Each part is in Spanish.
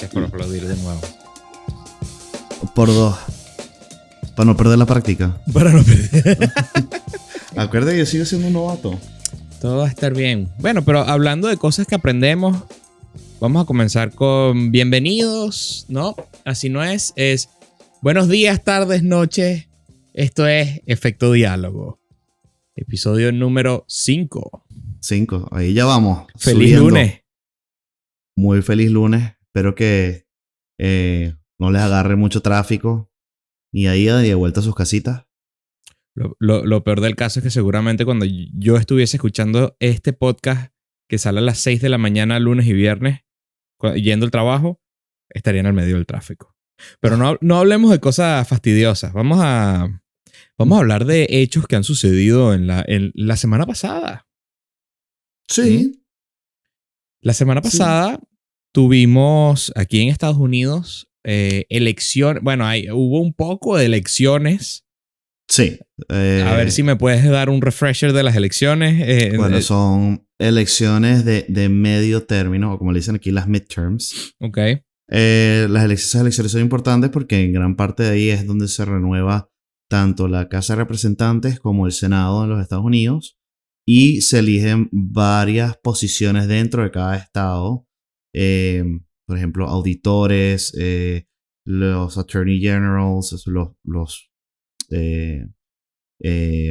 Gracias por aplaudir de nuevo. Por dos. Para no perder la práctica. Para no perder. Acuérdate que yo sigo siendo un novato. Todo va a estar bien. Bueno, pero hablando de cosas que aprendemos, vamos a comenzar con bienvenidos, ¿no? Así no es. Es buenos días, tardes, noches. Esto es Efecto Diálogo. Episodio número 5. 5. Ahí ya vamos. Feliz subiendo. lunes. Muy feliz lunes. Espero que no les agarre mucho tráfico. Ni ahí de vuelta a sus casitas. Lo peor del caso es que seguramente cuando yo estuviese escuchando este podcast que sale a las 6 de la mañana, lunes y viernes, yendo al trabajo, estaría en el medio del tráfico. Pero no hablemos de cosas fastidiosas. Vamos a hablar de hechos que han sucedido en la semana pasada. Sí. La semana pasada tuvimos aquí en Estados Unidos elecciones. Bueno, hubo un poco de elecciones. Sí. A ver si me puedes dar un refresher de las elecciones. Bueno, son elecciones de medio término, o como le dicen aquí, las midterms. Ok. Esas elecciones son importantes porque en gran parte de ahí es donde se renueva tanto la Casa de Representantes como el Senado de los Estados Unidos y se eligen varias posiciones dentro de cada estado. Por ejemplo, auditores, los attorney generals,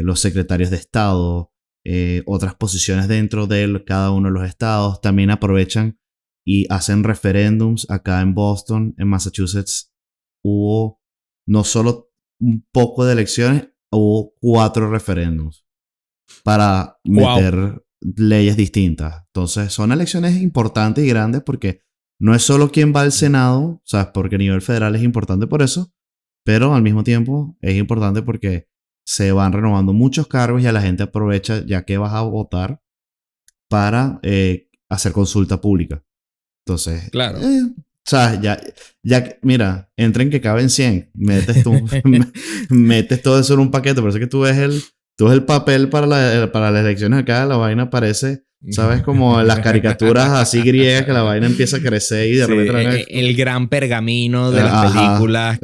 los secretarios de estado, otras posiciones dentro de cada uno de los estados. También aprovechan y hacen referéndums. Acá en Boston, en Massachusetts, hubo no solo un poco de elecciones, hubo 4 referéndums para meter leyes distintas. Entonces son elecciones importantes y grandes porque no es solo quién va al Senado, ¿sabes? Porque a nivel federal es importante por eso, pero al mismo tiempo es importante porque se van renovando muchos cargos y a la gente aprovecha, ya que vas a votar, para hacer consulta pública. Entonces, claro. ¿sabes? Ya, mira, entren que caben 100. Metes todo eso en un paquete. Por eso que tú ves el papel para las elecciones acá. La vaina parece, ¿sabes? Como las caricaturas así griegas, que la vaina empieza a crecer y de repente... El gran pergamino de las películas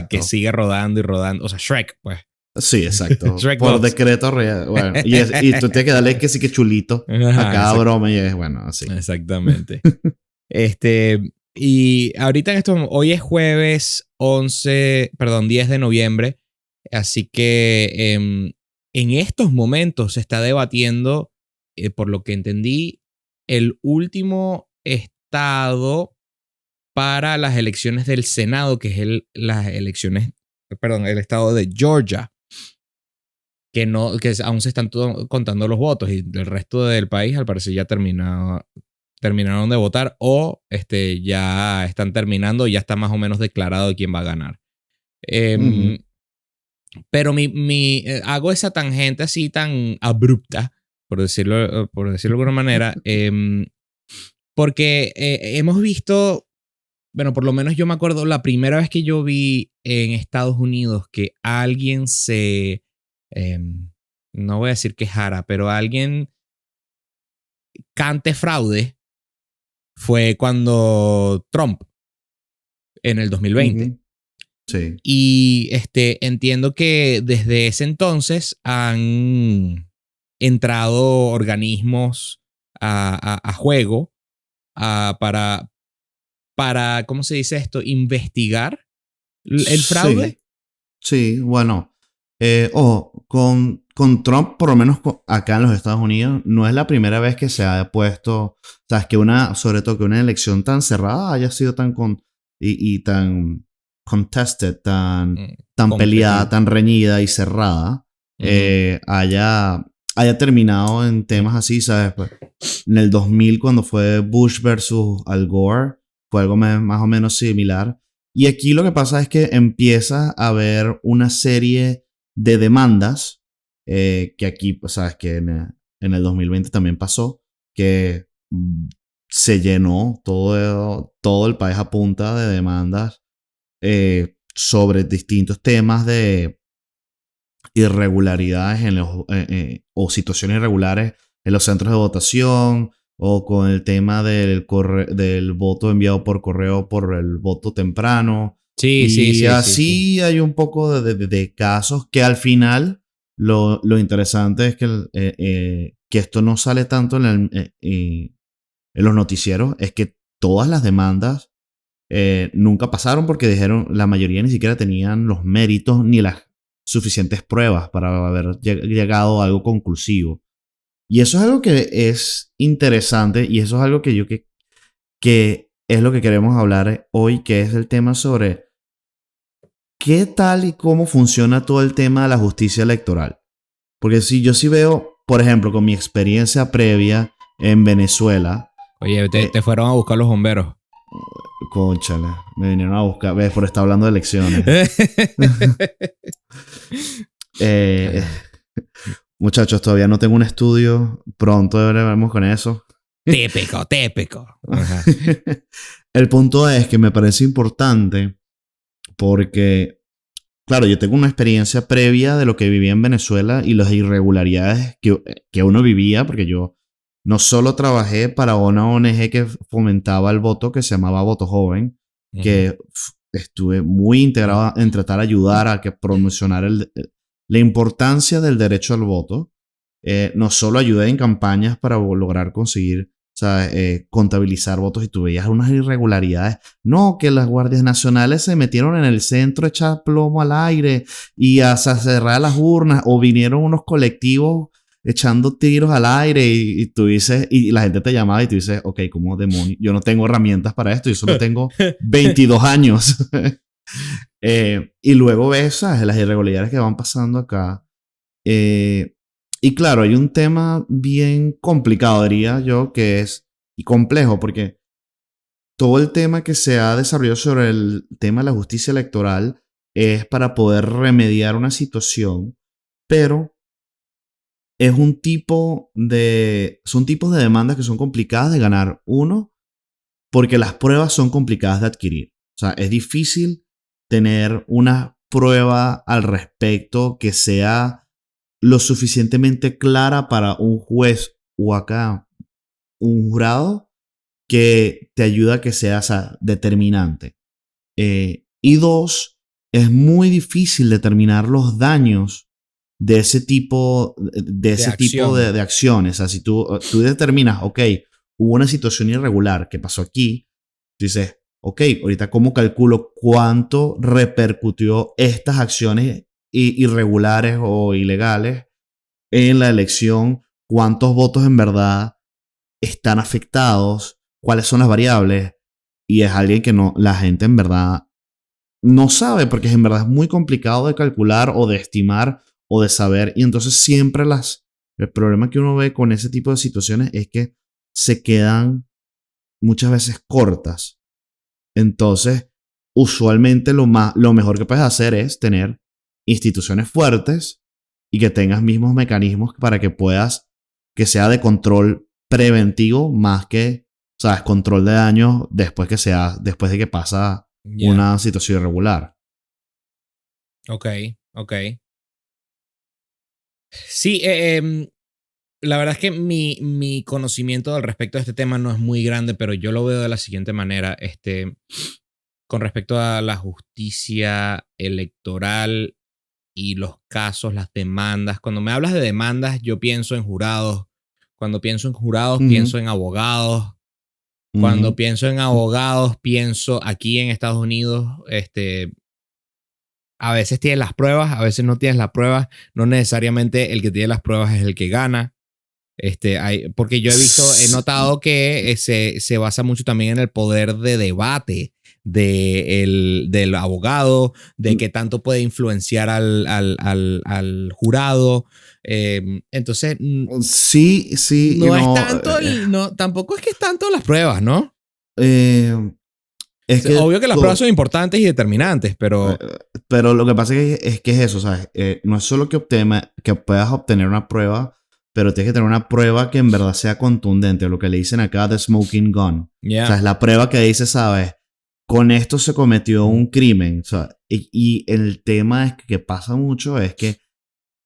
que sigue rodando y rodando. O sea, Shrek, pues. Sí, exacto. Box. Por decreto real. Bueno, y tú tienes que darle que sí que chulito a cada broma y es bueno, así. Exactamente. Y ahorita hoy es jueves 10 de noviembre. Así que en estos momentos se está debatiendo, por lo que entendí, el último estado para las elecciones del Senado, que es el estado de Georgia. Que aún se están contando los votos y el resto del país al parecer ya terminaron de votar o ya están terminando, ya está más o menos declarado quién va a ganar. Pero hago esa tangente así tan abrupta, por decirlo de alguna manera, porque hemos visto, bueno, por lo menos yo me acuerdo la primera vez que yo vi en Estados Unidos que alguien no voy a decir quejara, pero alguien cante fraude fue cuando Trump, en el 2020. Sí. Y entiendo que desde ese entonces han entrado organismos a juego para, ¿cómo se dice esto? Investigar el fraude. Sí, bueno. Con Trump, por lo menos acá en los Estados Unidos, no es la primera vez que se ha puesto, sabes, sobre todo que una elección tan cerrada haya sido tan tan contested, tan peleada, tan reñida y cerrada, haya terminado en temas así, ¿sabes? Pues, en el 2000, cuando fue Bush versus Al Gore, fue algo más o menos similar. Y aquí lo que pasa es que empieza a haber una serie de demandas que aquí, sabes que en el 2020 también pasó, que se llenó todo el país a punta de demandas sobre distintos temas de irregularidades o situaciones irregulares en los centros de votación o con el tema del voto enviado por correo por el voto temprano. Sí, sí, Y sí, sí, sí. así hay un poco de casos que al final lo interesante es que esto no sale tanto en los noticieros, es que todas las demandas nunca pasaron porque dijeron la mayoría ni siquiera tenían los méritos ni las suficientes pruebas para haber llegado a algo conclusivo. Y eso es algo que es interesante y eso es algo que es lo que queremos hablar hoy, que es el tema sobre qué tal y cómo funciona todo el tema de la justicia electoral. Porque si yo sí veo, por ejemplo, con mi experiencia previa en Venezuela, Oye, eh, te fueron a buscar los bomberos. cónchale, me vinieron a buscar, ves, por estar hablando de elecciones. Eh, Ajá. muchachos, todavía no tengo un estudio, pronto veremos con eso. Típico, típico. Ajá. El punto es que me parece importante porque, claro, yo tengo una experiencia previa de lo que vivía en Venezuela y las irregularidades que uno vivía, porque yo no solo trabajé para una ONG que fomentaba el voto, que se llamaba Voto Joven, Ujú. que estuve muy integrado en tratar de ayudar a que promocionar la importancia del derecho al voto. No solo ayudé en campañas para lograr conseguir, o sea, contabilizar votos y tú veías unas irregularidades. No, que las guardias nacionales se metieron en el centro, echar plomo al aire y a cerrar las urnas, o vinieron unos colectivos echando tiros al aire y tú dices, y la gente te llamaba y tú dices, ok, ¿cómo demonios? Yo no tengo herramientas para esto, yo solo tengo 22 años. Y luego ves, ¿sabes? Las irregularidades que van pasando acá. Eh, y claro, hay un tema bien complicado, diría yo, que es y complejo, porque todo el tema que se ha desarrollado sobre el tema de la justicia electoral es para poder remediar una situación, pero es son tipos de demandas que son complicadas de ganar. Uno, porque las pruebas son complicadas de adquirir. O sea, es difícil tener una prueba al respecto que sea lo suficientemente clara para un juez o acá un jurado que te ayuda a que sea, o sea, determinante. Y dos, es muy difícil determinar los daños de ese tipo De acción. de acciones. O sea, si tú determinas, ok, hubo una situación irregular que pasó aquí, tú dices, ok, ahorita cómo calculo cuánto repercutió estas acciones irregulares o ilegales en la elección, cuántos votos en verdad están afectados, cuáles son las variables, y es alguien que no, la gente en verdad no sabe, porque en verdad es muy complicado de calcular o de estimar o de saber, y entonces siempre el problema que uno ve con ese tipo de situaciones es que se quedan muchas veces cortas. Entonces, usualmente lo mejor que puedes hacer es tener instituciones fuertes y que tengas mismos mecanismos para que puedas, que sea de control preventivo más que, sabes, control de daños después de que pasa Ya. una situación irregular. Ok, ok. Sí, la verdad es que mi conocimiento al respecto de este tema no es muy grande, pero yo lo veo de la siguiente manera. Con respecto a la justicia electoral y los casos, las demandas. Cuando me hablas de demandas, yo pienso en jurados. Cuando pienso en jurados, Ujú, pienso en abogados. Cuando ujú. pienso en abogados, pienso aquí en Estados Unidos, a veces tienes las pruebas, a veces no tienes las pruebas. No necesariamente el que tiene las pruebas es el que gana. Porque yo he S- notado que se basa mucho también en el poder de debate del abogado, de qué tanto puede influenciar al jurado. Entonces, Sí, sí, y no es no. tanto no, tampoco es que es tanto las pruebas, ¿no? Eh, es que Obvio que las pruebas son importantes y determinantes, Eh, pero pero lo que pasa es que es eso, ¿sabes? No es solo que puedas obtener una prueba, pero tienes que tener una prueba que en verdad sea contundente, lo que le dicen acá de smoking gun. O sea, ya. es la prueba que dice, ¿sabes? Con esto se cometió un crimen. O sea, y el tema es que pasa mucho es que,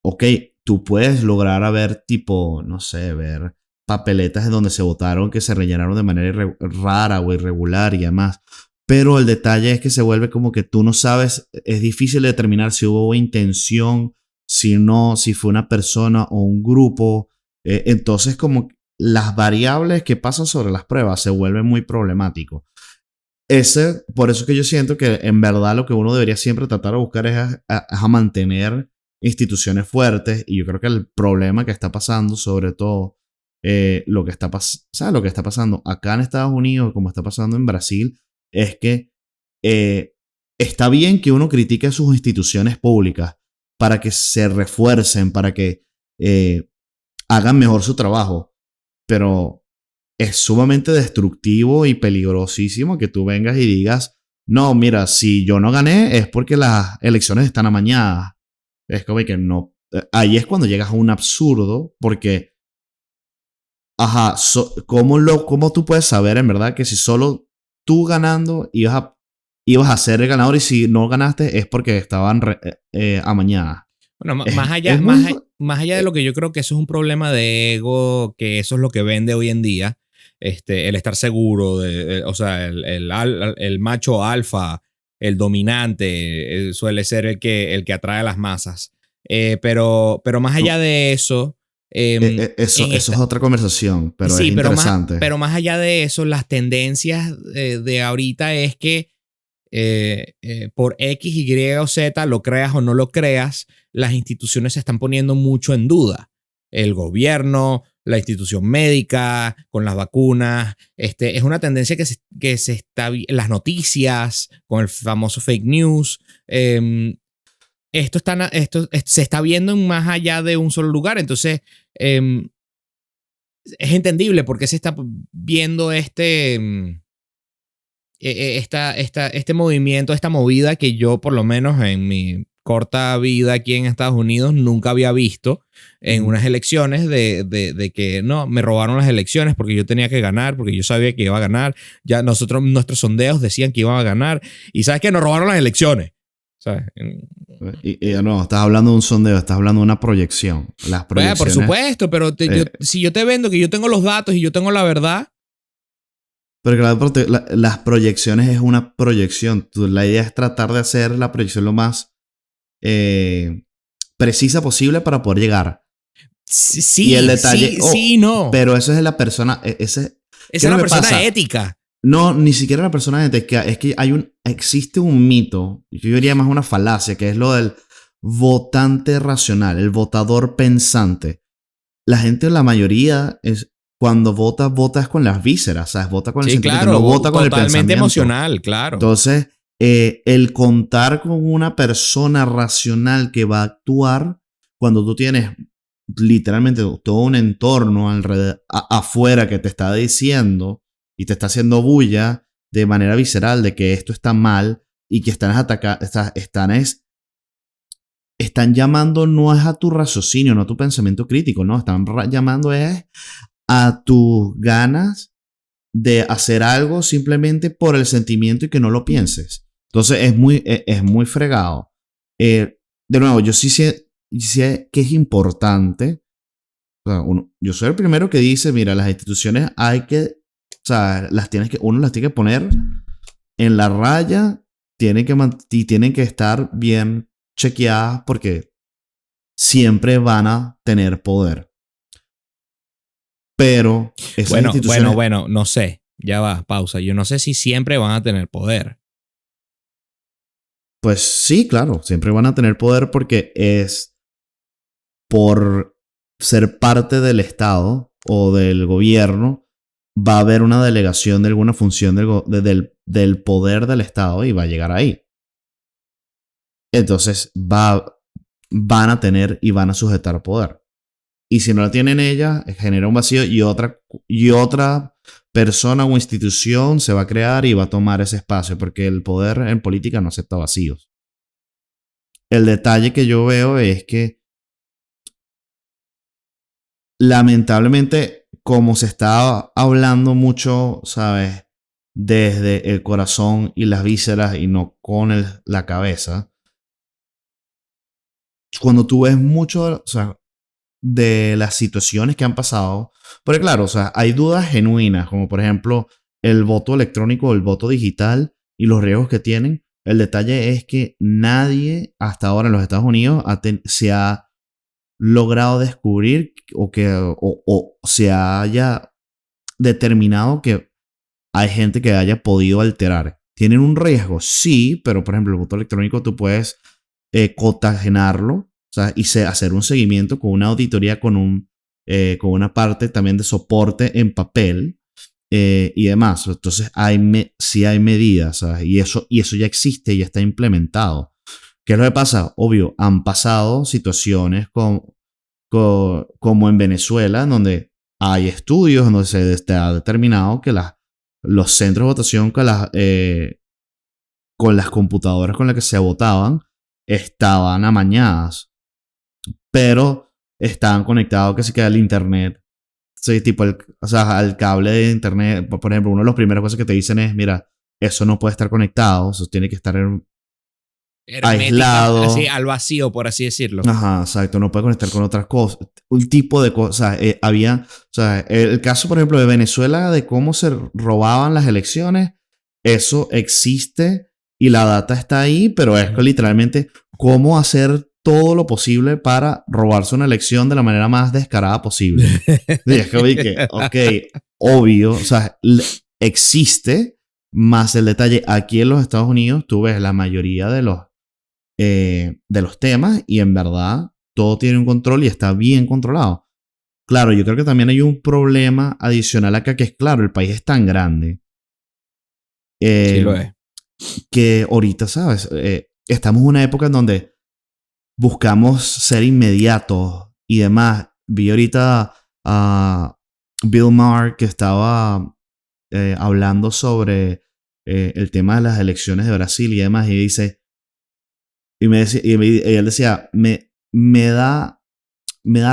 ok, tú puedes lograr a ver tipo, no sé, ver. papeletas en donde se votaron que se rellenaron de manera rara o irregular y demás. Pero el detalle es que se vuelve como que tú no sabes, es difícil determinar si hubo intención, si no, si fue una persona o un grupo. Entonces como las variables que pasan sobre las pruebas se vuelven muy problemático. Por eso que yo siento que en verdad lo que uno debería siempre tratar de buscar es a mantener instituciones fuertes. Y yo creo que el problema que está pasando, sobre todo lo que está pasando acá en Estados Unidos, como está pasando en Brasil, es que está bien que uno critique sus instituciones públicas para que se refuercen, para que hagan mejor su trabajo, pero es sumamente destructivo y peligrosísimo que tú vengas y digas, no, mira, si yo no gané es porque las elecciones están amañadas. Es como que no. Ahí es cuando llegas a un absurdo porque, ajá, ¿cómo tú puedes saber en verdad que si solo tú ganando ibas a ser el ganador y si no ganaste es porque estaban amañadas? Bueno, Es muy... más allá de lo que yo creo que eso es un problema de ego, que eso es lo que vende hoy en día, el estar seguro, o sea, el macho alfa, el dominante, suele ser el que atrae a las masas. Pero más allá de eso, Eso es otra conversación, pero sí, es interesante. pero más allá de eso, las tendencias de ahorita es que por X, Y o Z, lo creas o no lo creas, las instituciones se están poniendo mucho en duda. El gobierno, la institución médica, con las vacunas. Es una tendencia que se está... Las noticias, con el famoso fake news. Esto se está viendo más allá de un solo lugar. Entonces, es entendible por qué se está viendo este movimiento, esta movida que yo, por lo menos en mi corta vida aquí en Estados Unidos, nunca había visto en unas elecciones de que no, me robaron las elecciones porque yo tenía que ganar, porque yo sabía que iba a ganar. Ya nuestros sondeos decían que iban a ganar. Y ¿sabes qué? Nos robaron las elecciones. ¿Sabes? No, estás hablando de un sondeo, estás hablando de una proyección. Las proyecciones, por supuesto, pero si yo te vendo que yo tengo los datos y yo tengo la verdad. Pero claro, las proyecciones es una proyección. La idea es tratar de hacer la proyección lo más precisa posible para poder llegar. Sí, y el detalle, sí, no. Pero eso es la persona. Esa es la persona ética. No, ni siquiera la persona ética. Es que existe un mito, yo diría más una falacia, que es lo del votante racional, el votador pensante. La gente, la mayoría, cuando vota es con las vísceras, ¿sabes? Vota con el sentimiento, claro, no vota con el pensamiento. Totalmente emocional, claro. Entonces, el contar con una persona racional que va a actuar cuando tú tienes literalmente todo un entorno afuera que te está diciendo y te está haciendo bulla de manera visceral de que esto está mal y que están llamando no es a tu raciocinio, no a tu pensamiento crítico, no, están llamando es a tus ganas de hacer algo simplemente por el sentimiento y que no lo pienses. Entonces es muy fregado. De nuevo, yo sí sé que es importante. O sea, yo soy el primero que dice, mira, las instituciones o sea, uno las tiene que poner en la raya, y tienen que estar bien chequeadas porque siempre van a tener poder. Pero esas instituciones... Bueno, no sé. Ya va, pausa. Yo no sé si siempre van a tener poder. Pues sí, claro, siempre van a tener poder porque es por ser parte del Estado o del gobierno, va a haber una delegación de alguna función del poder del Estado y va a llegar ahí. Entonces van a tener y van a sujetar poder. Y si no la tienen ellas, genera un vacío y otra persona o institución se va a crear y va a tomar ese espacio, porque el poder en política no acepta vacíos. El detalle que yo veo es que lamentablemente, como se está hablando mucho, ¿sabes? Desde el corazón y las vísceras y no con la cabeza, cuando tú ves mucho, o sea, de las situaciones que han pasado. Porque claro, o sea, hay dudas genuinas, como por ejemplo el voto electrónico o el voto digital y los riesgos que tienen. El detalle es que nadie hasta ahora en los Estados Unidos se ha logrado descubrir o se haya determinado que hay gente que haya podido alterar. ¿Tienen un riesgo? Sí, pero por ejemplo el voto electrónico tú puedes cotagenarlo, o sea, y hacer un seguimiento con una auditoría, con una parte también de soporte en papel y demás. Entonces sí hay medidas, ¿sabes? Y eso ya existe, ya está implementado. ¿Qué es lo que pasa? Obvio, han pasado situaciones como en Venezuela, donde hay estudios donde se ha determinado que los centros de votación con las computadoras con las que se votaban estaban amañadas, pero estaban conectados que se queda al internet. Sí, tipo o sea, al cable de internet. Por ejemplo, una de las primeras cosas que te dicen es, mira, eso no puede estar conectado, eso tiene que estar Hermética, así aislado. al vacío, por así decirlo. Ajá, exacto, no puede conectar con otras cosas. Un tipo de cosas. O sea, el caso, por ejemplo, de Venezuela, de cómo se robaban las elecciones, eso existe y la data está ahí, pero es que literalmente cómo hacer todo lo posible para robarse una elección de la manera más descarada posible. Y es que, oye, ok, obvio, o sea, existe, más el detalle, aquí en los Estados Unidos, tú ves la mayoría de los temas y en verdad todo tiene un control y está bien controlado. Claro, yo creo que también hay un problema adicional acá que es, claro, el país es tan grande Sí eh, lo es. que ahorita, ¿sabes? Estamos en una época en donde buscamos ser inmediatos y demás. Vi ahorita a Bill Maher que estaba hablando sobre el tema de las elecciones de Brasil y demás y dice, y él decía, me da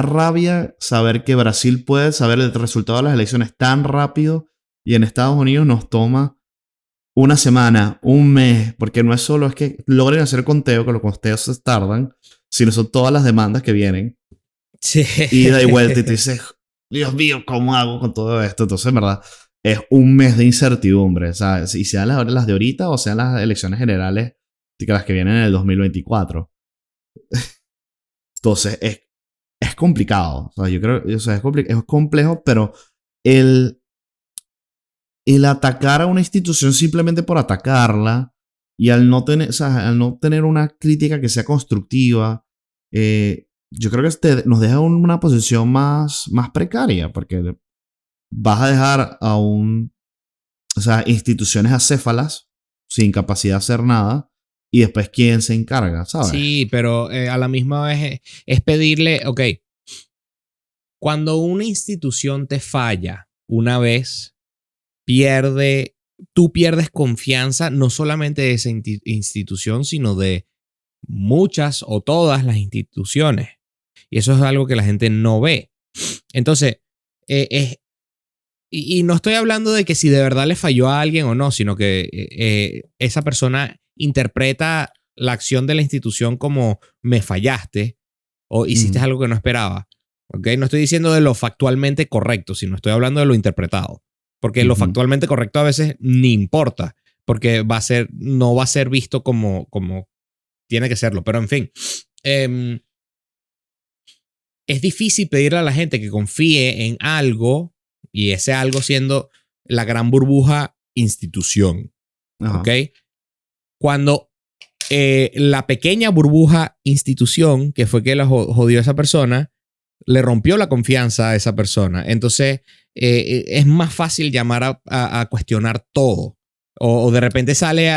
rabia saber que Brasil puede saber el resultado de las elecciones tan rápido y en Estados Unidos nos toma una semana, un mes, porque no es solo es que logren hacer conteo, que los conteos se tardan, sino son todas las demandas que vienen, Sí. ida y vuelta, y te dices, Dios mío, ¿cómo hago con todo esto? Entonces, en verdad, es un mes de incertidumbre, ¿sabes? Y sean las de ahorita o sean las elecciones generales, las que vienen en el 2024. Entonces, es complicado. O sea, yo creo, o sea, es complejo, pero el, el atacar a una institución simplemente por atacarla y al no tener, o sea, al no tener una crítica que sea constructiva, yo creo que nos deja en una posición más precaria, porque vas a dejar o sea, instituciones acéfalas sin capacidad de hacer nada y después quién se encarga, ¿sabes? Sí, pero a la misma vez es pedirle, ok, cuando una institución te falla una vez, tú pierdes confianza no solamente de esa institución, sino de muchas o todas las instituciones. Y eso es algo que la gente no ve. Entonces, y no estoy hablando de que si de verdad le falló a alguien o no, sino que esa persona interpreta la acción de la institución como me fallaste o hiciste algo que no esperaba. ¿Okay? No estoy diciendo de lo factualmente correcto, sino estoy hablando de lo interpretado. Porque lo factualmente correcto a veces ni importa, porque no va a ser visto como tiene que serlo. Pero en fin, es difícil pedirle a la gente que confíe en algo y ese algo siendo la gran burbuja institución. ¿Ok? Cuando la pequeña burbuja institución, que fue que la jodió a esa persona, le rompió la confianza a esa persona. Entonces, es más fácil llamar a cuestionar todo. O de repente sale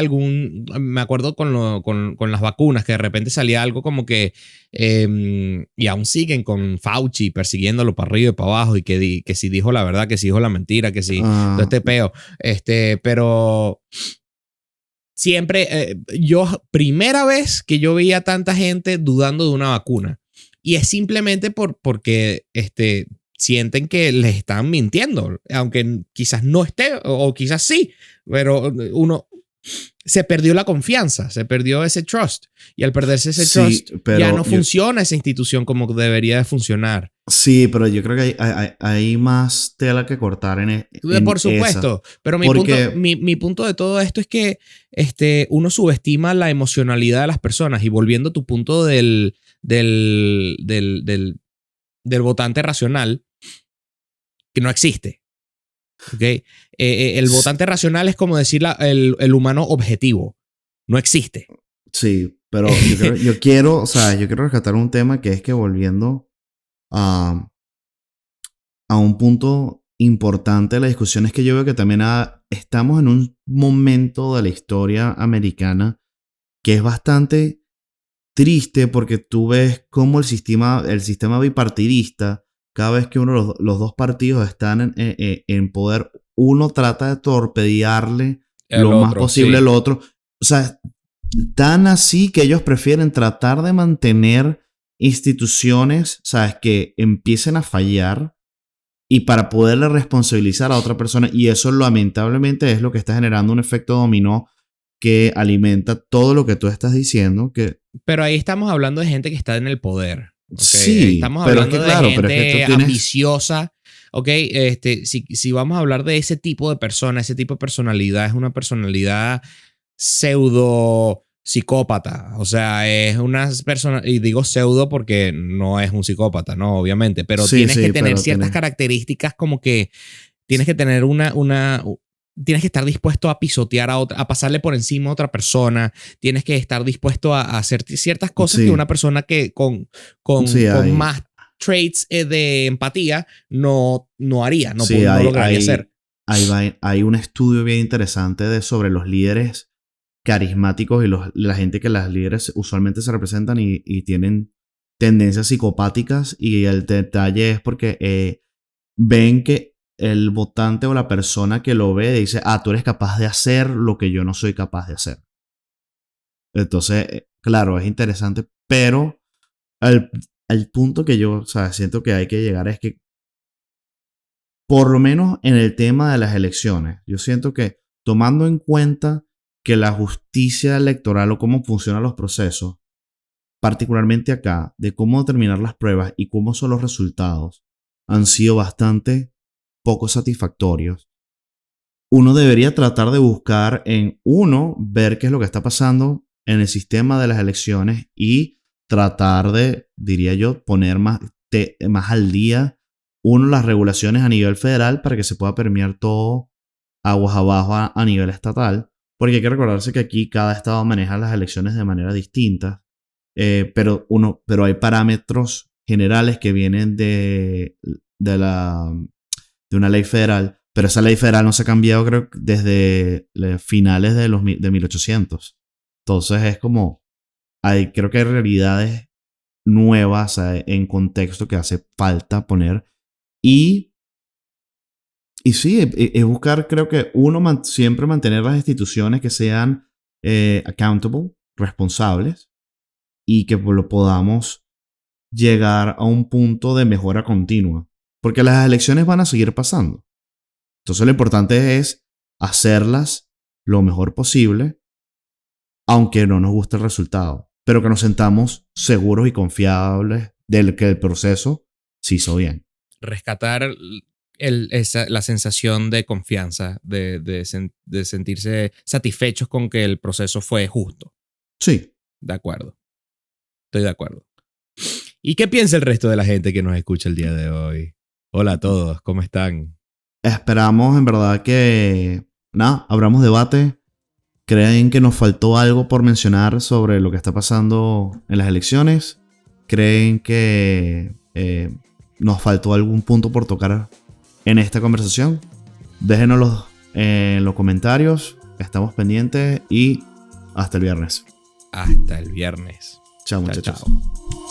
me acuerdo con las vacunas, que de repente salía algo como que, y aún siguen con Fauci persiguiéndolo para arriba y para abajo, y que si dijo la verdad, que si dijo la mentira, que si todo este peo. Pero siempre, primera vez que yo veía tanta gente dudando de una vacuna. Y es simplemente porque sienten que les están mintiendo, aunque quizás no esté, o quizás sí, pero uno, se perdió la confianza, se perdió ese trust. Y al perderse ese trust, ya no funciona esa institución como debería de funcionar. Sí, pero yo creo que hay más tela que cortar en por supuesto, esa. Pero mi punto de todo esto es que uno subestima la emocionalidad de las personas. Y volviendo a tu punto del votante racional, que no existe. ¿Okay? El votante racional es como decir el humano objetivo. No existe. Sí, pero yo quiero rescatar un tema que es que volviendo a un punto importante de la discusión es que yo veo que también estamos en un momento de la historia americana que es bastante triste porque tú ves cómo el sistema bipartidista, cada vez que los dos partidos están en poder, uno trata de torpedearle lo más posible al otro. O sea, tan así que ellos prefieren tratar de mantener instituciones, ¿sabes?, que empiecen a fallar y para poderle responsabilizar a otra persona. Y eso lamentablemente es lo que está generando un efecto dominó que alimenta todo lo que tú estás diciendo. Pero ahí estamos hablando de gente que está en el poder. Okay. Sí, estamos hablando de gente ambiciosa. Okay. Si vamos a hablar de ese tipo de persona, ese tipo de personalidad, es una personalidad pseudo psicópata. O sea, es una persona, y digo pseudo porque no es un psicópata, ¿no? Obviamente, pero tienes que tener ciertas características, como que tienes que tener tienes que estar dispuesto a pisotear a pasarle por encima a otra persona. Tienes que estar dispuesto a hacer ciertas cosas que una persona que con más traits de empatía no haría, no lograría hacer. Hay un estudio bien interesante sobre los líderes carismáticos y la gente que las líderes usualmente se representan y tienen tendencias psicopáticas, y el detalle es porque ven que el votante o la persona que lo ve dice, tú eres capaz de hacer lo que yo no soy capaz de hacer. Entonces, claro, es interesante, pero el punto que yo siento que hay que llegar es que, por lo menos en el tema de las elecciones, yo siento que tomando en cuenta que la justicia electoral o cómo funcionan los procesos, particularmente acá, de cómo determinar las pruebas y cómo son los resultados, han sido bastante poco satisfactorios. Uno debería tratar de buscar ver qué es lo que está pasando en el sistema de las elecciones y tratar de, diría yo, poner más al día, las regulaciones a nivel federal para que se pueda permear todo aguas abajo a nivel estatal. Porque hay que recordarse que aquí cada estado maneja las elecciones de manera distinta, pero hay parámetros generales que vienen de una ley federal, pero esa ley federal no se ha cambiado, creo, desde finales de 1800. Entonces es como, creo que hay realidades nuevas en contexto que hace falta poner. Y sí, es buscar, creo que siempre mantener las instituciones que sean accountable, responsables, y que lo podamos llegar a un punto de mejora continua. Porque las elecciones van a seguir pasando. Entonces lo importante es hacerlas lo mejor posible, aunque no nos guste el resultado, pero que nos sentamos seguros y confiables de que el proceso se hizo bien. Rescatar la sensación de confianza, de sentirse satisfechos con que el proceso fue justo. Sí. De acuerdo. Estoy de acuerdo. ¿Y qué piensa el resto de la gente que nos escucha el día de hoy? Hola a todos, ¿cómo están? Esperamos en verdad que abramos debate. ¿Creen que nos faltó algo por mencionar sobre lo que está pasando en las elecciones? ¿Creen que nos faltó algún punto por tocar en esta conversación? Déjenoslo en los comentarios. Estamos pendientes y hasta el viernes. Hasta el viernes. Chao, muchachos. Chao.